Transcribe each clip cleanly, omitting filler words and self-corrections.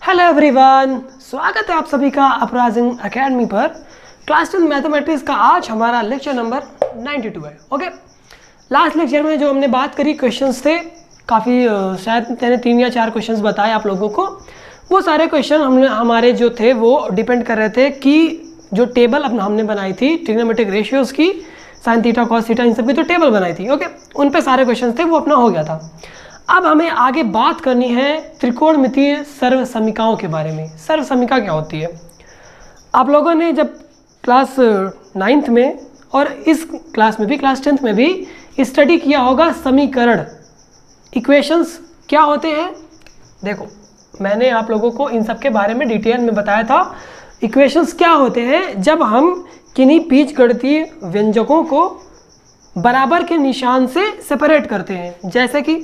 Hello everyone, स्वागत है आप सभी का अपराजिंग एकेडमी पर। क्लास 10 मैथमेटिक्स का आज हमारा लेक्चर नंबर 92 है। ओके, लास्ट लेक्चर में जो हमने बात करी क्वेश्चंस थे काफ़ी, शायद मैंने 3 या 4 क्वेश्चंस बताए आप लोगों को। वो सारे क्वेश्चन हमारे जो थे वो डिपेंड कर रहे थे कि जो टेबल हमने बनाई थी ट्रिग्नोमेट्रिक रेशियोज़ की, साइन थीटा कॉस थीटा इन सब की जो टेबल बनाई थी, ओके, उन पे सारे क्वेश्चन थे, वो अपना हो गया था। अब हमें आगे बात करनी है त्रिकोणमितीय सर्वसमीकाओं के बारे में। सर्वसमीका क्या होती है? आप लोगों ने जब क्लास 9th में और इस क्लास में भी, क्लास 10th में भी स्टडी किया होगा समीकरण, इक्वेशंस क्या होते हैं। देखो, मैंने आप लोगों को इन सब के बारे में डिटेल में बताया था। इक्वेशंस क्या होते हैं? जब हम किन्हीं बीजगणितीय व्यंजकों को बराबर के निशान से सेपरेट करते हैं, जैसे कि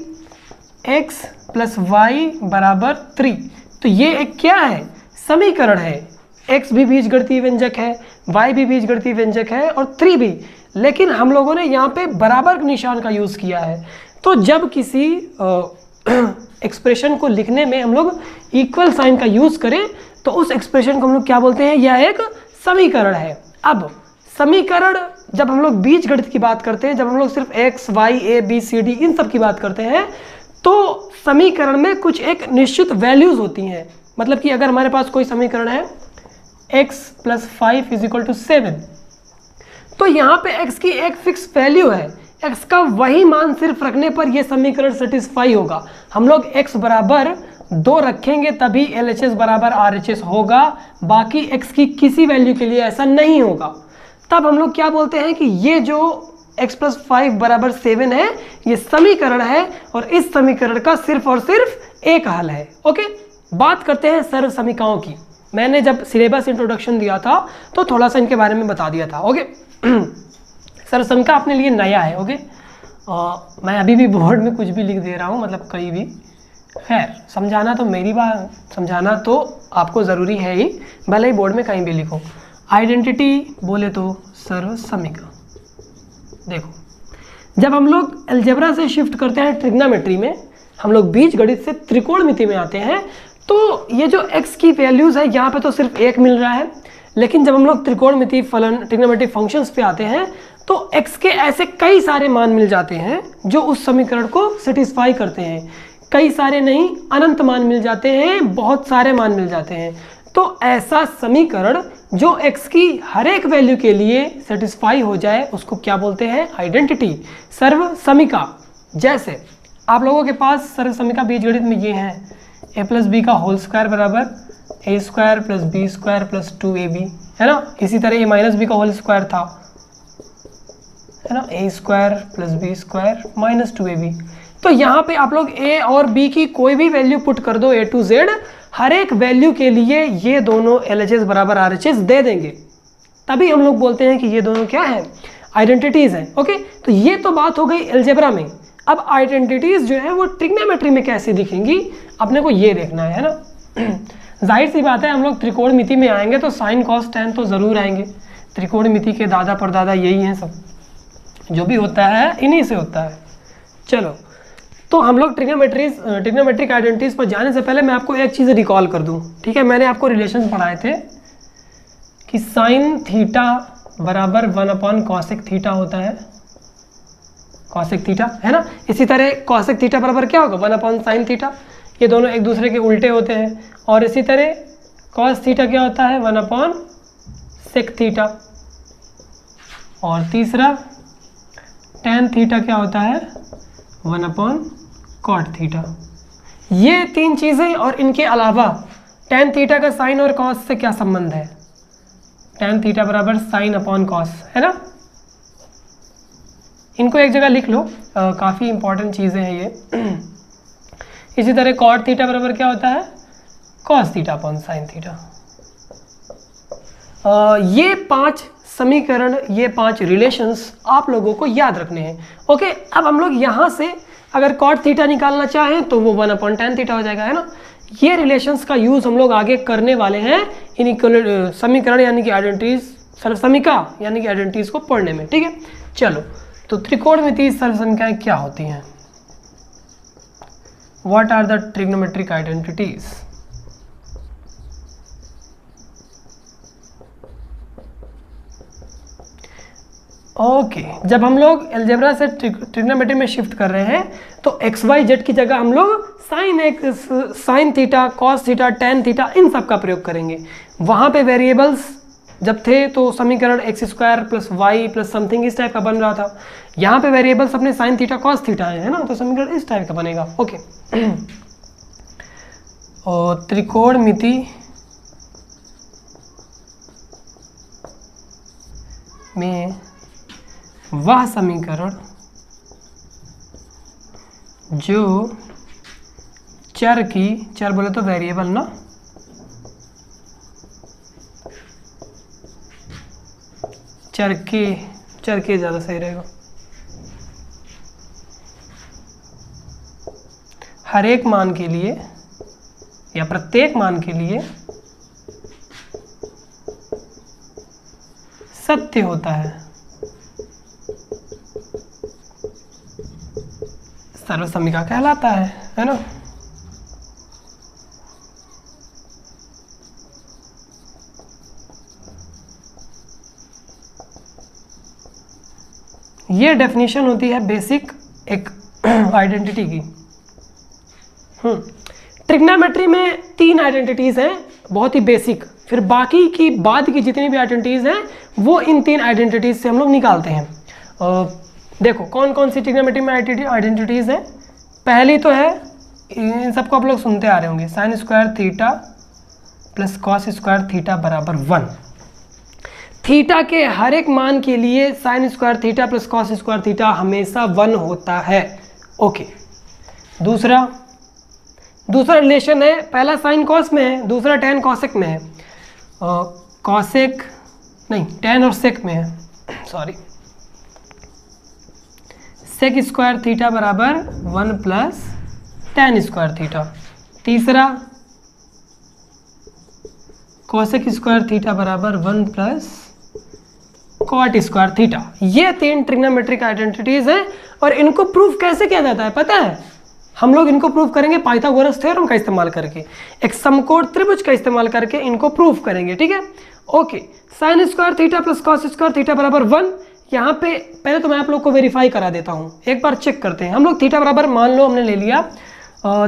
x + y = 3, तो ये एक क्या है? समीकरण है। x भी बीजगणितीय व्यंजक है, y भी बीजगणितीय व्यंजक है और 3 भी, लेकिन हम लोगों ने यहाँ पे बराबर के निशान का यूज़ किया है। तो जब किसी एक्सप्रेशन को लिखने में हम लोग इक्वल साइन का यूज़ करें तो उस एक्सप्रेशन को हम लोग क्या बोलते हैं? यह एक समीकरण है। अब समीकरण जब हम लोग बीजगणित की बात करते हैं, जब हम लोग सिर्फ x, y, a, b, c, d इन सब की बात करते हैं, तो समीकरण में कुछ एक निश्चित वैल्यूज होती हैं। मतलब कि अगर हमारे पास कोई समीकरण है x + 5 = 7, तो यहाँ पे x की एक फिक्स वैल्यू है। x का वही मान सिर्फ रखने पर यह समीकरण सेटिस्फाई होगा। हम लोग x = 2 रखेंगे तभी LHS = RHS होगा, बाकी x की किसी वैल्यू के लिए ऐसा नहीं होगा। तब हम लोग क्या बोलते हैं कि ये जो x + 5 = 7 है, ये समीकरण है और इस समीकरण का सिर्फ और सिर्फ एक हल है। ओके, बात करते हैं सर्वसमीकाओं की। मैंने जब सिलेबस इंट्रोडक्शन दिया था तो थोड़ा सा इनके बारे में बता दिया था। ओके, सर्वसमीका अपने लिए नया है। ओके, मैं अभी भी बोर्ड में कुछ भी लिख दे रहा हूँ, मतलब कहीं भी। खैर, समझाना तो मेरी बात, समझाना तो आपको ज़रूरी है ही, भले ही बोर्ड में कहीं भी लिखो। आइडेंटिटी बोले तो सर्वसमीका। देखो, जब हम लोग अलजेब्रा से शिफ्ट करते हैं ट्रिग्नोमेट्री में, हम लोग बीजगणित से त्रिकोणमिति में आते हैं, तो ये जो x की वैल्यूज़ है यहाँ पे तो सिर्फ 1 मिल रहा है, लेकिन जब हम लोग त्रिकोणमिति फलन ट्रिग्नोमेट्रिक फंक्शंस पे आते हैं तो x के ऐसे कई सारे मान मिल जाते हैं जो उस समीकरण को सेटिस्फाई करते हैं। कई सारे नहीं, अनंत मान मिल जाते हैं, बहुत सारे मान मिल जाते हैं। तो ऐसा समीकरण जो x की हर एक वैल्यू के लिए सेटिस्फाई हो जाए उसको क्या बोलते हैं? आइडेंटिटी, सर्वसमीका। जैसे आप लोगों के पास सर्वसमीका बीजगणित में ये है, a + b का होल स्क्वायर बराबर a² + b² + 2ab, है ना। इसी तरह a - b का होल स्क्वायर था, है ना, a² + b² - 2ab। तो यहाँ पे आप लोग a और b की कोई भी वैल्यू पुट कर दो, a to z, हर एक वैल्यू के लिए ये दोनों LHS = RHS दे देंगे। तभी हम लोग बोलते हैं कि ये दोनों क्या है? आइडेंटिटीज़ हैं। ओके, तो ये तो बात हो गई अलजेब्रा में। अब आइडेंटिटीज़ जो है वो ट्रिग्नोमेट्री में कैसे दिखेंगी, अपने को ये देखना है ना। जाहिर सी बात है, हम लोग त्रिकोणमिति में आएंगे तो साइन कॉस टैन तो ज़रूर आएंगे। त्रिकोणमिति के दादा परदादा यही हैं, सब जो भी होता है इन्हीं से होता है। चलो, तो हम लोग ट्रिग्नोमेट्रिक आइडेंटिटीज़ पर जाने से पहले मैं आपको एक चीज़ रिकॉल कर दूं, ठीक है। मैंने आपको रिलेशन पढ़ाए थे कि साइन थीटा बराबर 1/cosec थीटा होता है, cosec थीटा, है ना। इसी तरह cosec थीटा बराबर क्या होगा? 1/sin theta. ये दोनों एक दूसरे के उल्टे होते हैं। और इसी तरह cos थीटा क्या होता है? 1/sec theta. और तीसरा tan थीटा क्या होता है? 1/cot theta. ये 3 चीज़ें, और इनके अलावा tan थीटा का साइन और cos से क्या संबंध है? tan थीटा बराबर sin/cos, है ना। इनको एक जगह लिख लो, काफ़ी इंपॉर्टेंट चीज़ें हैं ये। इसी तरह cot थीटा बराबर क्या होता है? cos थीटा/sin थीटा। ये 5 समीकरण, ये 5 रिलेशंस आप लोगों को याद रखने हैं। ओके, अब हम लोग यहाँ से अगर cot थीटा निकालना चाहें तो वो 1/tan थीटा हो जाएगा, है ना। ये रिलेशंस का यूज़ हम लोग आगे करने वाले हैं इन समीकरण यानी कि आइडेंटिटीज, सर्वसमीका यानी कि आइडेंटिटीज को पढ़ने में, ठीक है। चलो, तो त्रिकोणमितीय सर्वसमीकाएं क्या होती हैं? What are the trigonometric identities? Okay जब हम लोग अलजेब्रा से ट्रिग्नोमेट्री में शिफ्ट कर रहे हैं तो एक्स वाई जेड की जगह हम लोग sine theta, cos theta, tan theta इन सब का प्रयोग करेंगे। वहाँ पे वेरिएबल्स जब थे तो समीकरण x square plus y plus something इस टाइप का बन रहा था। यहाँ पे वेरिएबल्स अपने साइन थीटा कॉस थीटा है ना, तो समीकरण इस टाइप का बनेगा। ओके और त्रिकोणमिति में वह समीकरण जो चर बोले तो वेरिएबल ना, चर के ज़्यादा सही रहेगा, हर एक मान के लिए या प्रत्येक मान के लिए सत्य होता है, सर्वसम्मिका कहलाता है ना। ये डेफिनेशन होती है बेसिक एक आइडेंटिटी की। ट्रिग्नोमेट्री में 3 आइडेंटिटीज हैं बहुत ही बेसिक, फिर बाकी की बाद की जितनी भी आइडेंटिटीज हैं वो इन 3 आइडेंटिटीज से हम लोग निकालते हैं। देखो कौन कौन सी ट्रिग्नोमेट्री में आइडेंटिटीज हैं। पहली तो है, इन सबको आप लोग सुनते आ रहे होंगे, sign square theta plus cos square theta बराबर 1। थीटा के हर एक मान के लिए sign square theta plus cos square theta हमेशा 1 होता है। ओके दूसरा रिलेशन है, पहला साइन कॉस में है, दूसरा टेन कॉसेक में है, कॉसेक नहीं टेन और सेक में है, सॉरी, सेक स्क्वायर थीटा बराबर 1 प्लस टेन स्क्वायर थीटा। तीसरा कॉसेक स्क्वायर थीटा बराबर 1 प्लस कॉट स्क्वायर थीटा। ये 3 ट्रिग्नोमेट्रिक आइडेंटिटीज हैं और इनको प्रूफ कैसे किया जाता है पता है? हम लोग इनको प्रूफ करेंगे पाइथागोरस थ्योरम का इस्तेमाल करके, एक समकोण त्रिभुज का इस्तेमाल करके इनको प्रूफ करेंगे, ठीक है। Okay sign square theta plus cos square theta बराबर 1, यहाँ पे पहले तो मैं आप लोग को वेरीफाई करा देता हूँ, एक बार चेक करते हैं। हम लोग थीटा बराबर मान लो हमने ले लिया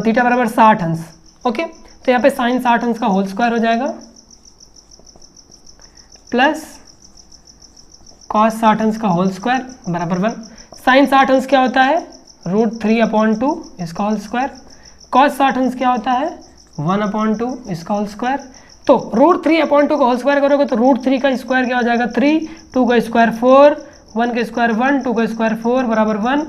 थीटा बराबर 60 अंश। ओके तो यहाँ पे साइन 60 अंश का होल स्क्वायर हो जाएगा प्लस कॉस 60 अंश का होल स्क्वायर बराबर 1। साइन 60 अंश क्या होता है? √3/2 इसका होल स्क्वायर। कॉस 60 अंश क्या होता है? 1/2 इसका होल स्क्वायर। तो √3/2 का होल स्क्वायर करोगे तो √3 का स्क्वायर क्या हो जाएगा 3, 2 का स्क्वायर 4, 1 का स्क्वायर 1, 2 का स्क्वायर 4 बराबर 1।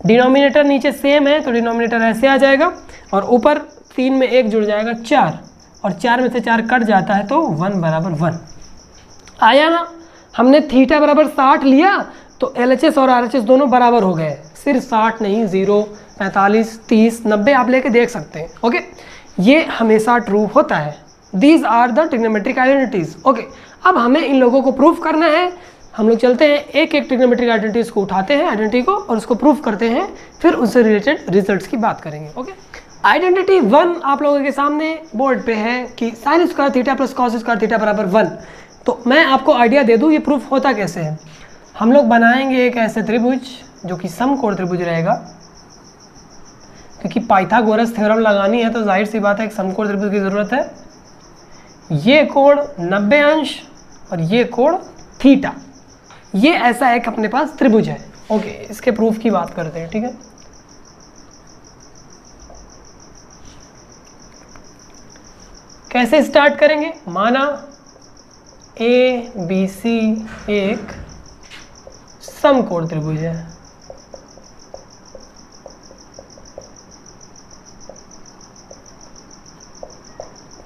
डिनोमिनेटर नीचे सेम है तो डिनोमिनेटर ऐसे आ जाएगा और ऊपर 3 में 1 जुड़ जाएगा 4 और 4 में से 4 कट जाता है तो 1 बराबर 1 आया ना। हमने थीटा बराबर 60 लिया तो LHS और RHS दोनों बराबर हो गए, सिर्फ 60 नहीं 0, 45, 30, 90 आप लेके देख सकते हैं। ओके ये हमेशा ट्रू होता है। These are the trigonometric identities. Okay अब हमें इन लोगों को प्रूफ करना है। हम लोग चलते हैं एक एक ट्रिग्नोमेट्रिक आइडेंटिटीज को उठाते हैं आइडेंटिटी को और उसको प्रूफ करते हैं, फिर उससे रिलेटेड रिजल्ट्स की बात करेंगे। ओके आइडेंटिटी 1 आप लोगों के सामने बोर्ड पे है कि sign square theta plus cos square theta बराबर 1। तो मैं आपको आइडिया दे दूँ ये प्रूफ होता कैसे है। हम लोग बनाएंगे एक ऐसे त्रिभुज जो कि समकोण त्रिभुज रहेगा, क्योंकि पाइथागोरस थ्योरम लगानी है तो जाहिर सी बात है एक समकोण त्रिभुज की ज़रूरत है। ये कोण 90 अंश और ये कोण थीटा, ये ऐसा एक अपने पास त्रिभुज है। ओके इसके प्रूफ की बात करते हैं, ठीक है। कैसे स्टार्ट करेंगे? माना ABC एक समकोण त्रिभुज है।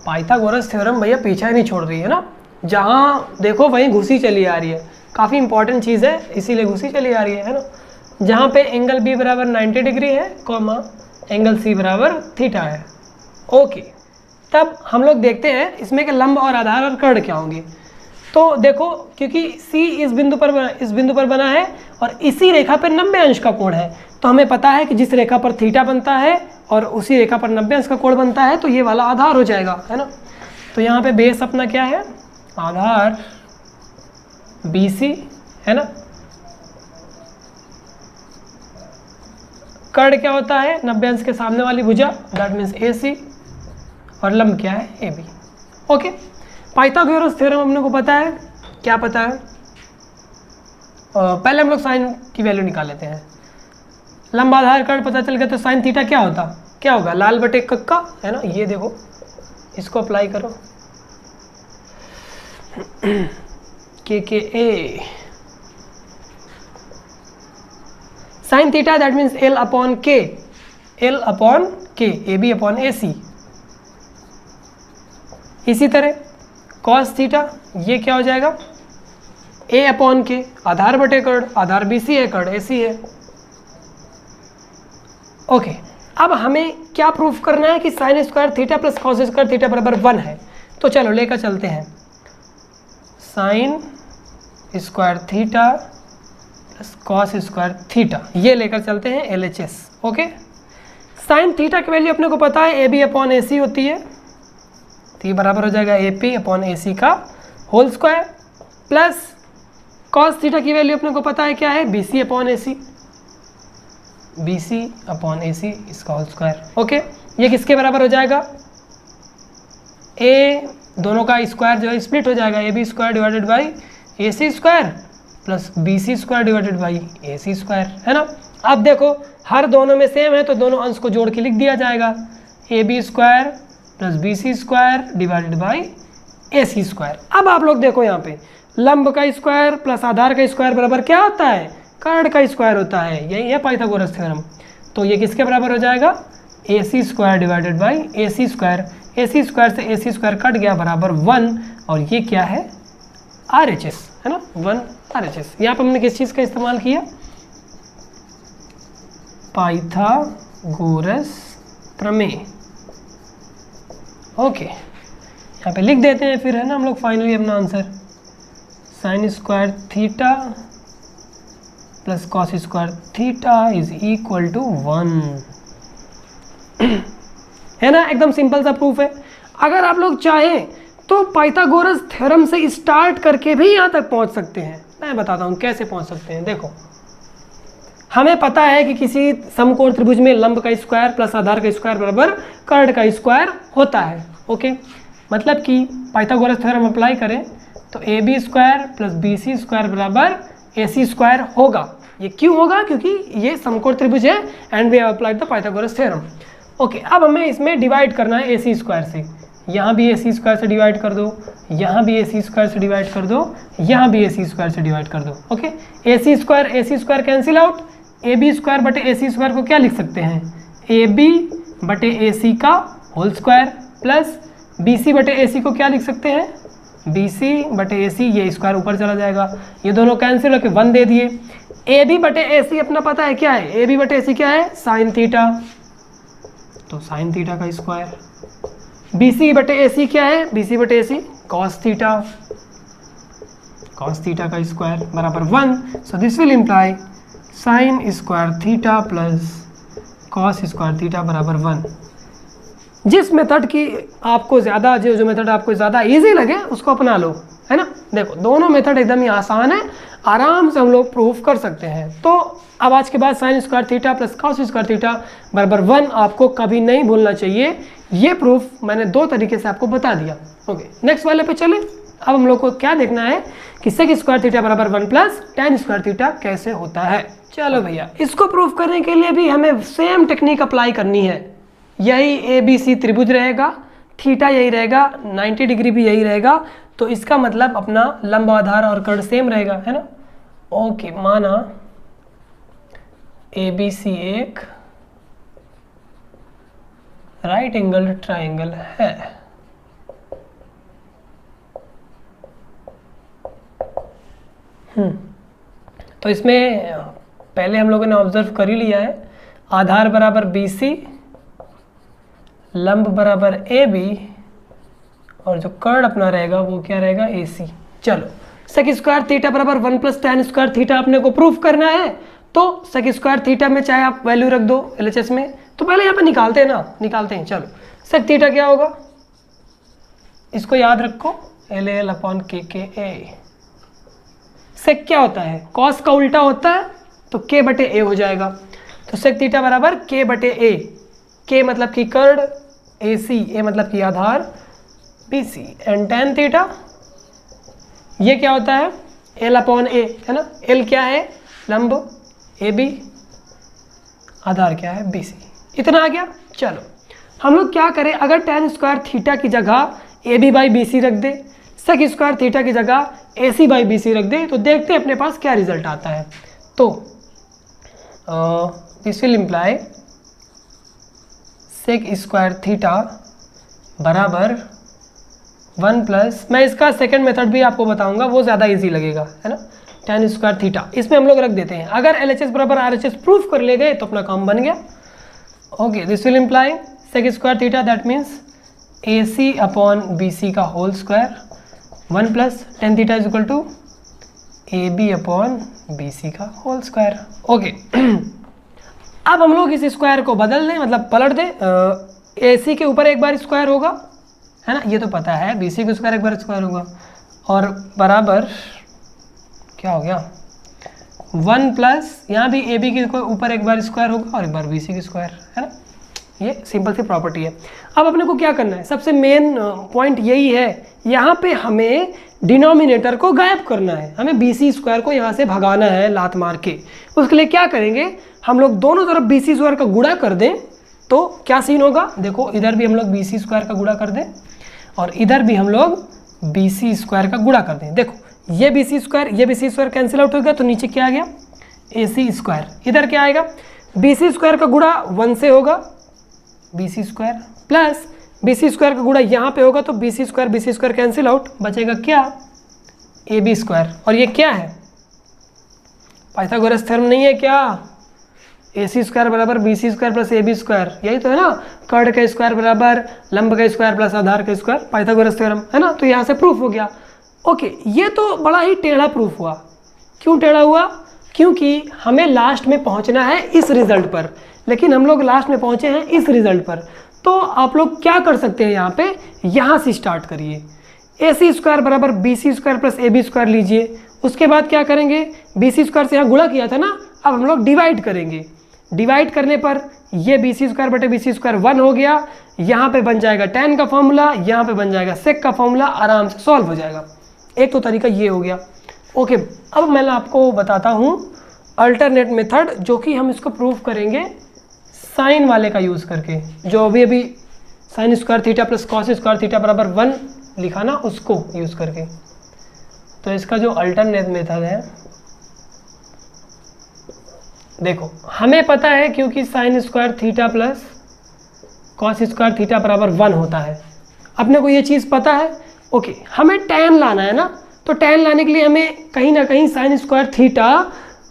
पाइथागोरस थ्योरम भैया पीछा ही नहीं छोड़ रही है ना, जहाँ देखो वहीं घुसी चली आ रही है। काफ़ी इंपॉर्टेंट चीज़ है इसीलिए घुसी चली आ रही है ना। जहाँ पे एंगल B बराबर 90 डिग्री है कॉमा एंगल C बराबर थीटा है। ओके तब हम लोग देखते हैं इसमें के लंब और आधार और कर्ण क्या होंगे। तो देखो क्योंकि C इस बिंदु पर बना है और इसी रेखा पर 90 अंश का कोण है, तो हमें पता है कि जिस रेखा पर थीटा बनता है और उसी रेखा पर 90 अंश का कोण बनता है तो ये वाला आधार हो जाएगा, है ना। तो यहाँ पे बेस अपना क्या है? आधार BC है ना, कर्ण क्या होता है, 90 अंश के सामने वाली भुजा, दैट मीन्स AC, और लंब क्या है, AB। ओके, पाइथागोरस थ्योरम हमने को पता है, क्या पता है, पहले हम लोग साइन की वैल्यू निकाल लेते हैं। लंब आधार कर्ण पता चल गया तो साइन थीटा क्या होता, क्या होगा, लाल बटे कक्का, है ना। ये देखो, इसको अप्लाई करो, KKA sine theta that means L upon K, AB upon AC। इसी तरह कॉस थीटा, ये क्या हो जाएगा, A अपॉन K, आधार बटे कर्ण, आधार BC है, कर्ण AC है। ओके, अब हमें क्या प्रूफ करना है कि sign square theta plus cos square theta बराबर 1 है। तो चलो लेकर चलते हैं, sign square theta plus cos square theta, ये लेकर चलते हैं LHS। ओके, साइन थीटा की वैल्यू अपने को पता है AB अपॉन AC होती है, तो ये बराबर हो जाएगा AP अपॉन AC का whole square, plus cos theta की वैल्यू अपने को पता है क्या है, BC upon AC, BC upon AC इसका होल स्क्वायर। ओके, ये किसके बराबर हो जाएगा, A दोनों का स्क्वायर जो है स्प्लिट हो जाएगा, AB square divided by AC square plus BC square divided by AC square, है ना। अब देखो हर दोनों में सेम है तो दोनों अंश को जोड़ के लिख दिया जाएगा, AB square plus BC square divided by AC square. अब आप लोग देखो यहाँ पे लंब का स्क्वायर प्लस आधार का स्क्वायर बराबर क्या होता है, कर्ण का स्क्वायर होता है, यही है पाइथागोरस थ्योरम। तो ये किसके बराबर हो जाएगा, AC square divided by AC square, AC square से AC स्क्वायर कट गया बराबर 1, और ये क्या है, RHS, है ना, 1 RHS। यहाँ पर हमने किस चीज़ का इस्तेमाल किया, पाइथागोरस प्रमेय। ओके, यहाँ पे लिख देते हैं फिर, है ना, हम लोग फाइनली अपना answer, sine square theta plus cos square theta is equal to 1, है ना। एकदम सिंपल सा प्रूफ है। अगर आप लोग चाहें तो पाइथागोरस थ्योरम से स्टार्ट करके भी यहाँ तक पहुँच सकते हैं। मैं बताता हूँ कैसे पहुँच सकते हैं। देखो, हमें पता है कि किसी समकोण त्रिभुज में लंब का स्क्वायर प्लस आधार का स्क्वायर बराबर कर्ण का स्क्वायर होता है। ओके, मतलब कि पाइथागोरस थ्योरम अप्लाई करें तो AB square plus BC square बराबर AC स्क्वायर होगा। ये क्यों होगा, क्योंकि ये समकोण त्रिभुज है and we have applied the Pythagoras theorem. Okay, अब हमें इसमें डिवाइड करना है AC स्क्वायर से, यहाँ भी AC स्क्वायर से डिवाइड कर दो, यहाँ भी AC स्क्वायर से डिवाइड कर दो, यहाँ भी AC स्क्वायर से डिवाइड कर दो। Okay, AC square cancel out, AB square बटे AC स्क्वायर को क्या लिख सकते हैं, AB बटे AC का होल स्क्वायर प्लस BC बटे AC को क्या लिख सकते हैं, BC बटे AC, ये स्क्वायर ऊपर चला जाएगा, ये दोनों कैंसिल होकर 1 दे दिए। AB बटे AC अपना पता है क्या है, AB बटे AC क्या है, साइन थीटा, तो साइन थीटा का स्क्वायर। BC बटे AC क्या है, BC बटे AC cos theta, cos theta का स्क्वायर बराबर 1। सो this will imply sign square theta plus cos square theta बराबर 1। जिस मेथड की आपको ज़्यादा, जो मेथड आपको ज़्यादा इजी लगे उसको अपना लो, है ना। देखो दोनों मेथड एकदम ही आसान है, आराम से हम लोग प्रूफ कर सकते हैं। तो अब आज के बाद sign square theta plus cos square theta बराबर 1 आपको कभी नहीं भूलना चाहिए। ये प्रूफ मैंने 2 तरीके से आपको बता दिया। ओके, नेक्स्ट वाले पे चले। अब हम लोग को क्या देखना है कि सेक स्क्वायर थीटा बराबर 1 प्लस tan स्क्वायर थीटा कैसे होता है। चलो भैया, इसको प्रूफ करने के लिए भी हमें सेम टेक्निक अप्लाई करनी है। यही ABC त्रिभुज रहेगा, थीटा यही रहेगा, 90 डिग्री भी यही रहेगा, तो इसका मतलब अपना लंब आधार और कर्ण सेम रहेगा, है ना। ओके, माना ABC एक राइट एंगल ट्राइंगल है। तो इसमें पहले हम लोगों ने ऑब्जर्व कर ही लिया है, आधार बराबर BC, लंब बराबर AB, और जो कर्ण अपना रहेगा वो क्या रहेगा, AC। चलो, सेक स्क्वायर थीटा बराबर 1 प्लस tan स्क्वायर थीटा अपने को प्रूफ करना है। तो सेक स्क्वायर थीटा में चाहे आप वैल्यू रख दो LHS में, तो पहले यहाँ पे निकालते हैं ना, निकालते हैं। चलो, सेक थीटा क्या होगा, इसको याद रखो, LAL अपॉन KKA। सेक क्या होता है, कॉस का उल्टा होता है, तो K बटे A हो जाएगा। तो सेक थीटा बराबर के बटे ए, के मतलब कि कर्ण, ए सी, ए मतलब कि आधार, b c, and tan theta ये क्या होता है एल अपॉन ए, है ना। एल क्या है लंब, ए बी, आधार क्या है बी सी। इतना आ गया। चलो हम लोग क्या करें, अगर टेन स्क्वायर थीटा की जगह A B by B C रख दे, सेक स्क्वायर थीटा की जगह ए सी बाई बी सी रख दे, तो देखते हैं अपने पास क्या रिजल्ट आता है। तो this will imply sec square theta बराबर 1 प्लस, मैं इसका सेकंड मेथड भी आपको बताऊंगा, वो ज़्यादा इजी लगेगा, है ना। टेन स्क्वायर थीटा इसमें हम लोग रख देते हैं, अगर LHS बराबर RHS प्रूफ कर ले गए तो अपना काम बन गया। Okay, this will imply sec square theta that means a c upon b c का whole square 1 plus tan theta is equal to a b upon b c का होल स्क्वायर। ओके, अब हम लोग इस स्क्वायर को बदल दें, मतलब पलट दें। ए सी के ऊपर एक बार स्क्वायर होगा, है ना, ये तो पता है, बी सी के स्क्वायर एक बार स्क्वायर होगा, और बराबर क्या हो गया 1 प्लस यहाँ भी ए बी के ऊपर एक बार स्क्वायर होगा और एक बार बी सी की स्क्वायर, है ना। ये सिंपल सी प्रॉपर्टी है। अब अपने को क्या करना है, सबसे मेन पॉइंट यही है, यहाँ पे हमें डिनोमिनेटर को गायब करना है, हमें बी सी स्क्वायर को यहाँ से भगाना है लात मार के। उसके लिए क्या करेंगे, हम लोग दोनों तरफ बी सी स्क्वायर का गुणा कर दें, तो क्या सीन होगा, देखो इधर भी हम लोग बी सी स्क्वायर का गुणा कर दें और इधर भी हम लोग बी सी स्क्वायर का गुणा कर दें। देखो ये B C square cancel out हो गया, तो नीचे क्या आ गया ए सी स्क्वायर, इधर क्या आएगा बी सी स्क्वायर का गुणा 1 से होगा B C square, plus B C square का गुणा यहाँ पे होगा, तो B C square cancel out, बचेगा क्या ए बी स्क्वायर। और ये क्या है पाइथागोरस थ्योरम नहीं है क्या, ए सी स्क्वायर बराबर B C square plus A B square, यही तो है ना, कर्ण का स्क्वायर बराबर लंब का स्क्वायर प्लस आधार का स्क्वायर, पाइथागोरस थ्योरम, है ना। तो यहाँ से प्रूफ हो गया। ओके, ये तो बड़ा ही टेढ़ा प्रूफ हुआ। क्यों टेढ़ा हुआ, क्योंकि हमें लास्ट में पहुँचना है इस रिजल्ट पर, लेकिन हम लोग लास्ट में पहुँचे हैं इस रिजल्ट पर। तो आप लोग क्या कर सकते हैं, यहाँ पे यहाँ से स्टार्ट करिए, ए सी स्क्वायर बराबर B C square plus A B square लीजिए। उसके बाद क्या करेंगे, बी सी स्क्वायर से यहाँ गुणा किया था ना, अब हम लोग डिवाइड करेंगे। डिवाइड करने पर ये बी सी स्क्वायर बटे बी सी स्क्वायर 1 हो गया, यहाँ पे बन जाएगा tan का फॉर्मूला, यहाँ पे बन जाएगा sec का फॉर्मूला, आराम से सॉल्व हो जाएगा। एक तो तरीका ये हो गया। ओके, अब मैं आपको बताता हूँ अल्टरनेट मेथड, जो कि हम इसको प्रूव करेंगे साइन वाले का यूज़ करके, जो अभी sign square theta plus cos square theta बराबर 1 लिखा ना, उसको यूज़ करके। तो इसका जो अल्टरनेट मेथड है, देखो हमें पता है क्योंकि sign square theta plus cos square theta बराबर 1 होता है, अपने को ये चीज़ पता है। ओके, हमें tan लाना है ना, तो tan लाने के लिए हमें कहीं ना कहीं साइन स्क्वायर थीटा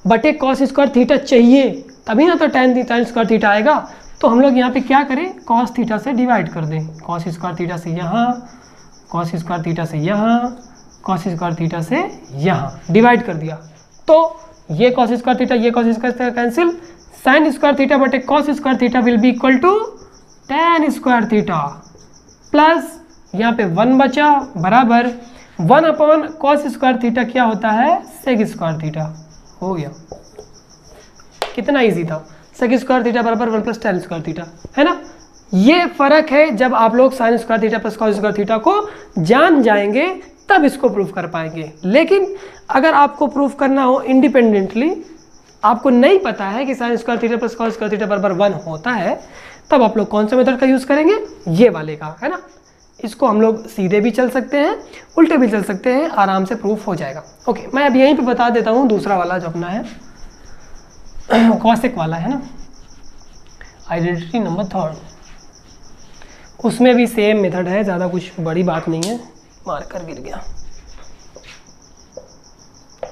बटे कॉस स्क्वायर थीटा चाहिए, तभी ना तो tan स्क्वायर थीटा आएगा। तो हम लोग यहाँ पे क्या करें, कॉस थीटा से डिवाइड कर दें, कॉस स्क्वायर थीटा से यहाँ, कॉस स्क्वायर थीटा से यहाँ, कॉस स्क्वायर थीटा से यहाँ डिवाइड कर दिया। तो ये कॉस स्क्वायर थीटा, ये cos square theta cancel, sine square theta बटे cos square theta will be equal to tan square theta plus यहाँ पे 1 बचा बराबर 1 अपॉन कॉस स्क्वायर थीटा क्या होता है सेक स्क्वायर थीटा। हो गया, कितना इजी था, सेक स्क्वायर थीटा बराबर 1 प्लस tan स्क्वायर थीटा, है ना। ये फर्क है, जब आप लोग sign square theta plus cos square theta को जान जाएंगे तब इसको प्रूफ कर पाएंगे। लेकिन अगर आपको प्रूफ करना हो इंडिपेंडेंटली, आपको नहीं पता है कि sign square theta plus cos square theta बराबर 1 होता है, तब आप लोग कौन सा मेथड का यूज़ करेंगे, ये वाले का, है ना। इसको हम लोग सीधे भी चल सकते हैं, उल्टे भी चल सकते हैं, आराम से प्रूफ हो जाएगा। ओके, मैं अब यहीं पे बता देता हूँ दूसरा वाला जो अपना है कॉसेक वाला, है ना, आइडेंटिटी नंबर 3, उसमें भी सेम मेथड है, ज़्यादा कुछ बड़ी बात नहीं है। मार्कर गिर गया।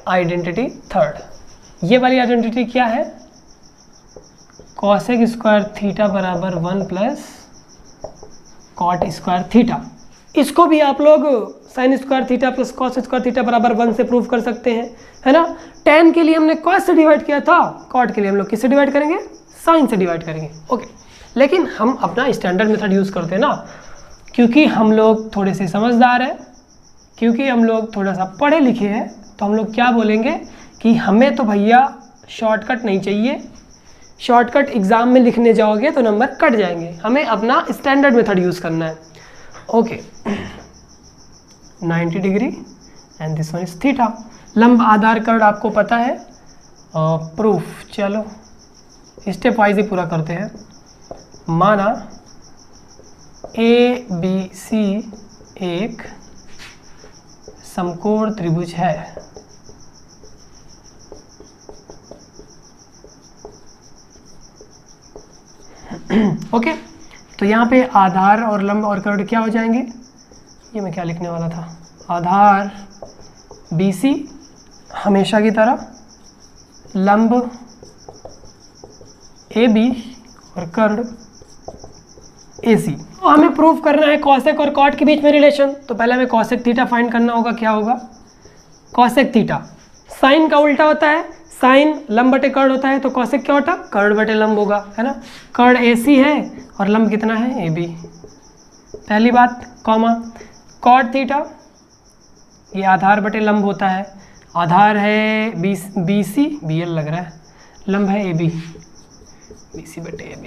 आइडेंटिटी 3, ये वाली आइडेंटिटी क्या है, कॉसेक स्क्वायर थीटा बराबर 1 प्लस कॉट स्क्वायर थीटा। इसको भी आप लोग sign square theta plus cos square theta बराबर 1 से प्रूव कर सकते हैं, है ना। tan के लिए हमने कॉस से डिवाइड किया था, कॉट के लिए हम लोग किससे डिवाइड करेंगे, साइन से डिवाइड करेंगे। ओके, लेकिन हम अपना स्टैंडर्ड मेथड यूज़ करते हैं ना, क्योंकि हम लोग थोड़े से समझदार हैं, क्योंकि हम लोग थोड़ा सा पढ़े लिखे हैं, तो हम लोग क्या बोलेंगे कि हमें तो भैया शॉर्टकट नहीं चाहिए, शॉर्टकट एग्जाम में लिखने जाओगे तो नंबर कट जाएंगे, हमें अपना स्टैंडर्ड मेथड यूज़ करना है। Okay 90 degree and this one is theta. लंब आधार कर्ड आपको पता है, प्रूफ चलो स्टेप वाइज ही पूरा करते हैं। माना ए बी सी एक समकोण त्रिभुज है, ओके तो यहाँ पे आधार और लंब और कर्ड क्या हो जाएंगे, ये मैं क्या लिखने वाला था, आधार BC हमेशा की तरह, लंब AB और कर्ड AC। तो हमें प्रूफ करना है कॉसेक और कॉट के बीच में रिलेशन, तो पहले हमें कॉसेक थीटा फाइंड करना होगा। क्या होगा, कॉसेक थीटा साइन का उल्टा होता है, साइन लंब बटे कर्ड होता है, तो कॉसेक क्या होता है, कर्ड बटे लंब होगा, है ना। कर्ड AC है और लंब कितना है AB, पहली बात, कॉमा कॉट थीटा ये आधार बटे लंब होता है, आधार है BC BL लग रहा है, लंब है AB BC बटे AB।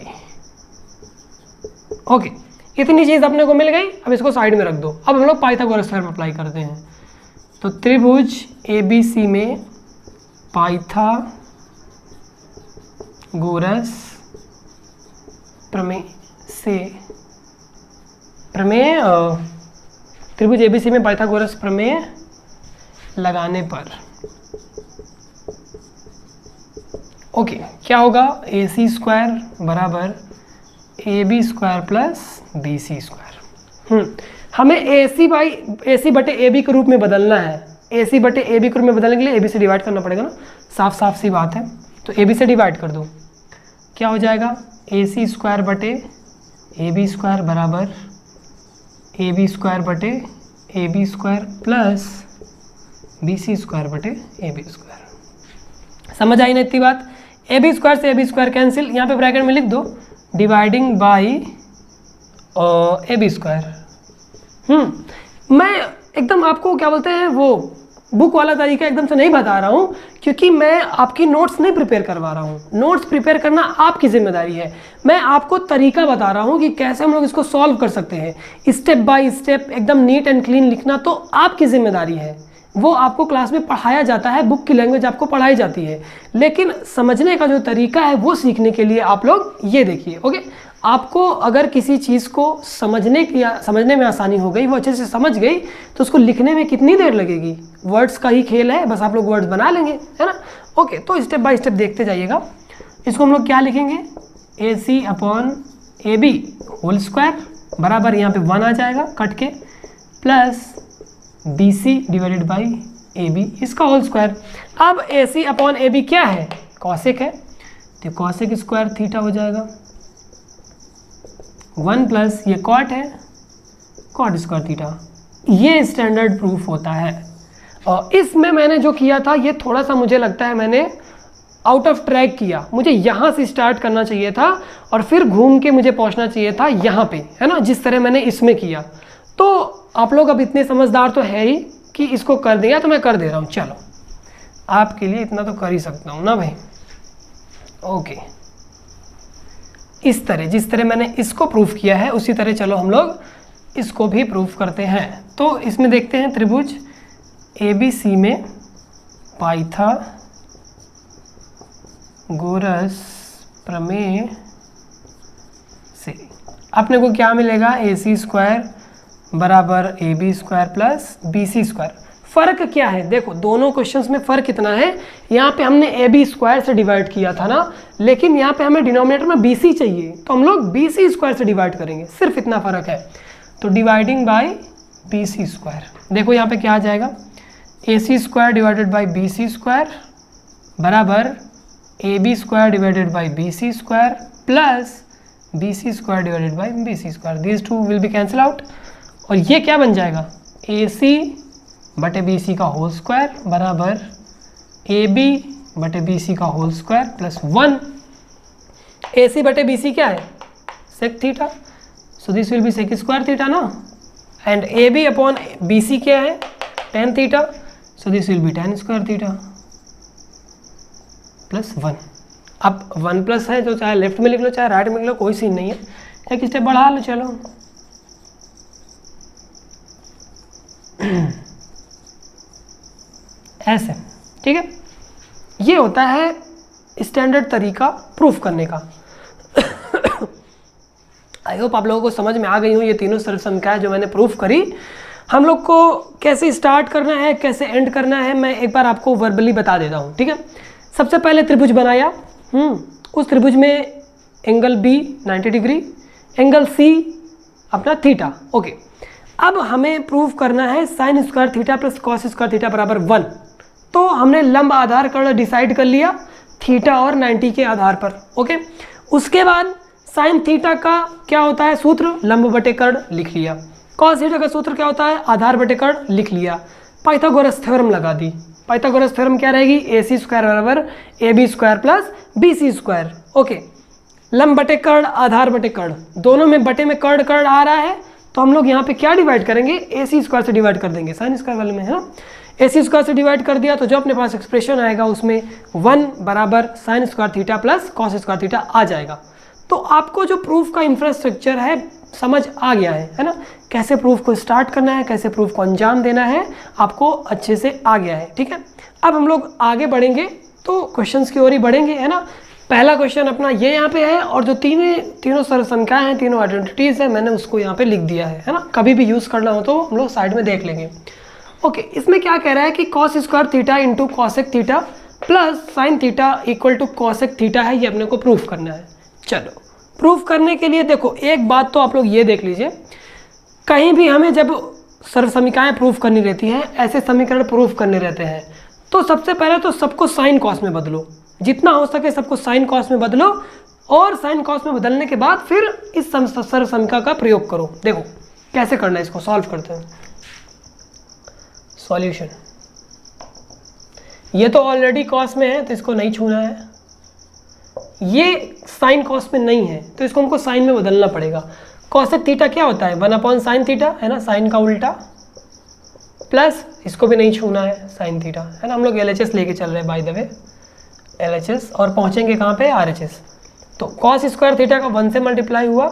ओके इतनी चीज़ अपने को मिल गई, अब इसको साइड में रख दो। अब हम लोग पाइथागोरस थ्योरम अप्लाई करते हैं। तो त्रिभुज ABC में पाइथागोरस प्रमेय से त्रिभुज ABC में पाइथागोरस प्रमेय लगाने पर ओके क्या होगा, AC स्क्वायर बराबर AB square plus BC square. हमें AC बटे AB के रूप में बदलना है, AC बटे AB के रूप में बदलने के लिए AB से डिवाइड करना पड़ेगा ना, साफ साफ सी बात है। तो AB से डिवाइड कर दो, क्या हो जाएगा, AC स्क्वायर बटे AB स्क्वायर बराबर AB स्क्वायर बटे AB square plus BC square बटे AB स्क्वायर। समझ आई ना इतनी बात। AB स्क्वायर से AB स्क्वायर कैंसिल, यहाँ पे ब्रैकेट में लिख दो डिवाइडिंग बाई AB स्क्वायर। मैं एकदम आपको क्या बोलते हैं वो बुक वाला तरीका एकदम से नहीं बता रहा हूँ, क्योंकि मैं आपकी नोट्स नहीं प्रिपेयर करवा रहा हूँ। नोट्स प्रिपेयर करना आपकी जिम्मेदारी है, मैं आपको तरीका बता रहा हूँ कि कैसे हम लोग इसको सॉल्व कर सकते हैं। स्टेप बाय स्टेप एकदम नीट एंड क्लीन लिखना तो आपकी जिम्मेदारी है, वो आपको क्लास में पढ़ाया जाता है, बुक की लैंग्वेज आपको पढ़ाई जाती है, लेकिन समझने का जो तरीका है वो सीखने के लिए आप लोग ये देखिए। ओके आपको अगर किसी चीज़ को समझने में आसानी हो गई, वो अच्छे से समझ गई, तो उसको लिखने में कितनी देर लगेगी, वर्ड्स का ही खेल है, बस आप लोग वर्ड्स बना लेंगे, है ना। ओके तो स्टेप बाय स्टेप देखते जाइएगा। इसको हम लोग क्या लिखेंगे, AC upon AB whole square बराबर यहाँ पे 1 आ जाएगा कट के, plus BC divided by AB इसका होल स्क्वायर। अब AC अपॉन AB क्या है, कॉसेक है, तो कॉसेक स्क्वायर थीटा हो जाएगा 1 प्लस ये कॉट है, कॉट स्क्वायर थीटा। ये स्टैंडर्ड प्रूफ होता है। और इसमें मैंने जो किया था ये थोड़ा सा मुझे लगता है मैंने आउट ऑफ ट्रैक किया, मुझे यहाँ से स्टार्ट करना चाहिए था और फिर घूम के मुझे पहुँचना चाहिए था यहाँ पे, है ना, जिस तरह मैंने इसमें किया। तो आप लोग अब इतने समझदार तो है ही कि इसको कर देगा, तो मैं कर दे रहा हूँ, चलो आपके लिए इतना तो कर ही सकता हूँ ना भाई। ओके इस तरह जिस तरह मैंने इसको प्रूफ किया है उसी तरह चलो हम लोग इसको भी प्रूफ करते हैं। तो इसमें देखते हैं त्रिभुज ABC में पाइथागोरस प्रमेय से अपने को क्या मिलेगा, AC स्क्वायर बराबर AB square plus BC square. फ़र्क क्या है, देखो दोनों क्वेश्चंस में फ़र्क कितना है। यहाँ पे हमने AB स्क्वायर से डिवाइड किया था ना, लेकिन यहाँ पे हमें डिनोमिनेटर में BC चाहिए, तो हम लोग BC स्क्वायर से डिवाइड करेंगे, सिर्फ इतना फ़र्क है। तो डिवाइडिंग बाय BC स्क्वायर, देखो यहाँ पे क्या आ जाएगा, AC square divided by BC square बराबर AB square divided by BC square plus BC square divided by BC square. This two will be cancel out और ये क्या बन जाएगा, AC बटे BC का होल स्क्वायर बराबर AB बटे BC का होल स्क्वायर प्लस 1। AC बटे BC क्या है, sec theta, so this will be sec square theta ना, एंड AB अपॉन BC क्या है, tan theta, so this will B tan square theta plus 1। अब 1 प्लस है जो चाहे लेफ्ट में लिख लो चाहे राइट में लिख लो, कोई सीन नहीं है, एक स्टेप बढ़ा लो। चलो ऐसे, ठीक है। ये होता है स्टैंडर्ड तरीका प्रूफ करने का। आई होप आप लोगों को समझ में आ गई हूँ ये तीनों सर्व संख्याएं जो मैंने प्रूफ करी। हम लोग को कैसे स्टार्ट करना है, कैसे एंड करना है, मैं एक बार आपको वर्बली बता देता हूँ, ठीक है। सबसे पहले त्रिभुज बनाया, उस त्रिभुज में एंगल बी 90 डिग्री, एंगल सी अपना थीटा, ओके। अब हमें प्रूफ करना है sine square theta plus cos square theta बराबर 1। तो हमने लंब आधार कर्ण डिसाइड कर लिया थीटा और 90 के आधार पर, ओके। उसके बाद साइन थीटा का क्या होता है सूत्र, लंब बटे कर्ण लिख लिया। कॉस थीटा का सूत्र क्या होता है, आधार बटे कर्ण लिख लिया। पाइथागोरस थ्योरम लगा दी। पाइथागोरस थ्योरम क्या रहेगी, AC स्क्वायर बराबर AB square plus BC square, okay. लंब बटे कर्ण, आधार बटे कर्ण, दोनों में बटे में कर्ण कर्ण आ रहा है, तो हम लोग यहाँ पे क्या डिवाइड करेंगे, AC स्क्वायर से डिवाइड कर देंगे, साइन स्क्वायर वाले में है ना। AC स्क्वायर से डिवाइड कर दिया तो जो अपने पास एक्सप्रेशन आएगा उसमें 1 बराबर sine square theta plus cos square theta आ जाएगा। तो आपको जो प्रूफ का इंफ्रास्ट्रक्चर है समझ आ गया है ना, कैसे प्रूफ को स्टार्ट करना है, कैसे प्रूफ को अंजाम देना है, आपको अच्छे से आ गया है, ठीक है। अब हम लोग आगे बढ़ेंगे तो क्वेश्चंस की ओर ही बढ़ेंगे, है ना। पहला क्वेश्चन अपना ये यहाँ पे है, और जो तीनों सर्व संख्याएं हैं, तीनों आइडेंटिटीज़ है, मैंने उसको यहाँ पे लिख दिया है ना। कभी भी यूज़ करना हो तो हम लोग साइड में देख लेंगे, ओके। इसमें क्या कह रहा है कि cos square theta into cosec theta plus sine theta equal to cosec theta है, ये अपने को प्रूफ करना है। चलो प्रूफ करने के लिए देखो एक बात तो आप लोग ये देख लीजिए, कहीं भी हमें जब सर्व समीकरणाएं प्रूफ करनी रहती हैं, ऐसे समीकरण प्रूफ करने रहते हैं, तो सबसे पहले तो सबको साइन कॉस में बदलो, जितना हो सके सबको साइन कॉस में बदलो, और साइन कॉस में बदलने के बाद फिर इस सर्व समीकरण का प्रयोग करो। देखो कैसे करना है, इसको सॉल्व करते हैं। सॉल्यूशन, ये तो ऑलरेडी कॉस में है तो इसको नहीं छूना है, ये साइन कॉस में नहीं है तो इसको हमको साइन में बदलना पड़ेगा। कॉसेक थीटा क्या होता है, 1 अपॉन साइन थीटा, है ना, साइन का उल्टा, प्लस इसको भी नहीं छूना है साइन थीटा, है ना। हम लोग LHS लेके चल रहे हैं बाय द वे, LHS, और पहुंचेंगे कहाँ पे, RHS। तो कॉस स्क्वायर थीटा का 1 से मल्टीप्लाई हुआ,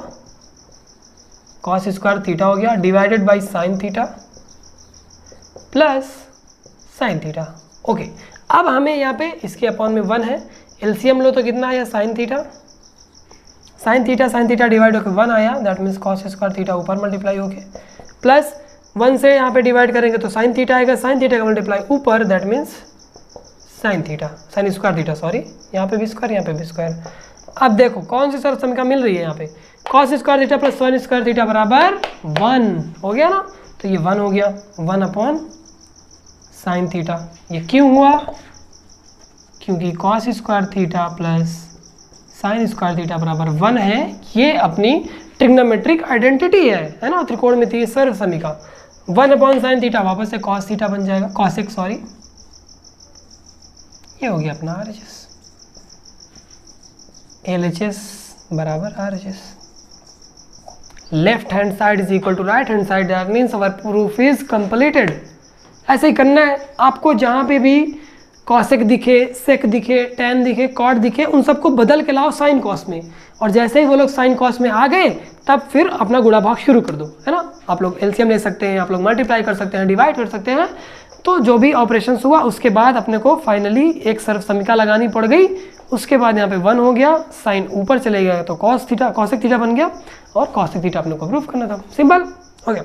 कॉस स्क्वायर थीटा हो गया, divided by sine theta plus sine theta, okay. अब हमें यहाँ पे इसके अपॉन में 1 है, एलसीएम लो तो कितना आया, साइन थीटा डिवाइड होकर 1 आया, that means cos square theta ऊपर मल्टीप्लाई होके, प्लस 1 से यहाँ पे डिवाइड करेंगे तो साइन थीटा आएगा, साइन थीटा का मल्टीप्लाई ऊपर, that means sign square theta, sorry, यहाँ पे भी स्क्वायर, यहाँ पे भी स्क्वायर। अब देखो कौन सी सर्व समीकरण मिल रही है यहाँ पे, cos square theta plus sign square theta बराबर 1 हो गया ना, तो ये 1 हो गया, 1 अपॉन साइन थीटा। ये क्यों हुआ, क्योंकि cos square theta plus sign square theta बराबर 1 है, ये अपनी ट्रिग्नोमेट्रिक आइडेंटिटी है ना, त्रिकोणमितीय सर्व समीकरण। 1 अपॉन साइन थीटा वापस से कॉस थीटा बन जाएगा, कॉसेक सॉरी, ये हो गया अपना RHS, LHS बराबर RHS। Left hand side is equal to right hand side, that means our proof is completed. ऐसे ही करना है आपको, जहाँ पे भी कॉसेक दिखे, सेक दिखे, टैन दिखे, कॉट दिखे, उन सबको बदल के लाओ साइन कॉस में, और जैसे ही वो लोग साइन कॉस में आ गए तब फिर अपना गुणा भाग शुरू कर दो, है ना। आप लोग एलसीएम ले सकते हैं, आप लोग मल्टीप्लाई कर सकते हैं, डिवाइड कर सकते हैं, तो जो भी ऑपरेशंस हुआ उसके बाद अपने को फाइनली एक सर्व समीकरण लगानी पड़ गई। उसके बाद यहाँ पे 1 हो गया, साइन ऊपर चले गया तो कॉसेक थीटा बन गया, और कॉसेक थीटा अपने को प्रूफ करना था, सिंपल हो गया।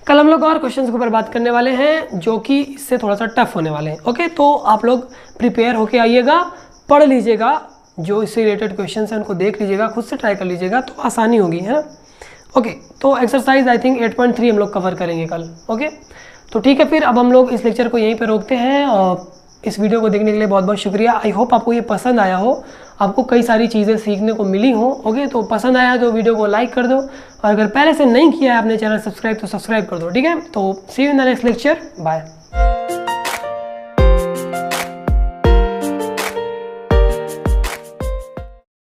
कल हम लोग और क्वेश्चंस के ऊपर बात करने वाले हैं जो कि इससे थोड़ा सा टफ होने वाले हैं, ओके। तो आप लोग प्रिपेयर होके आइएगा, पढ़ लीजिएगा, जो इससे रिलेटेड क्वेश्चंस हैं उनको देख लीजिएगा, खुद से ट्राई कर लीजिएगा तो आसानी होगी, है ना, ओके। तो एक्सरसाइज आई थिंक 8.3 हम लोग कवर करेंगे कल, ओके। तो ठीक है, फिर अब हम लोग इस लेक्चर को यहीं पर रोकते हैं, और इस वीडियो को देखने के लिए बहुत बहुत शुक्रिया। आई होप आपको ये पसंद आया हो, आपको कई सारी चीज़ें सीखने को मिली हो, ओके। तो पसंद आया तो वीडियो को लाइक कर दो, और अगर पहले से नहीं किया है आपने चैनल सब्सक्राइब तो सब्सक्राइब कर दो, ठीक है। तो see you in the next lecture, bye.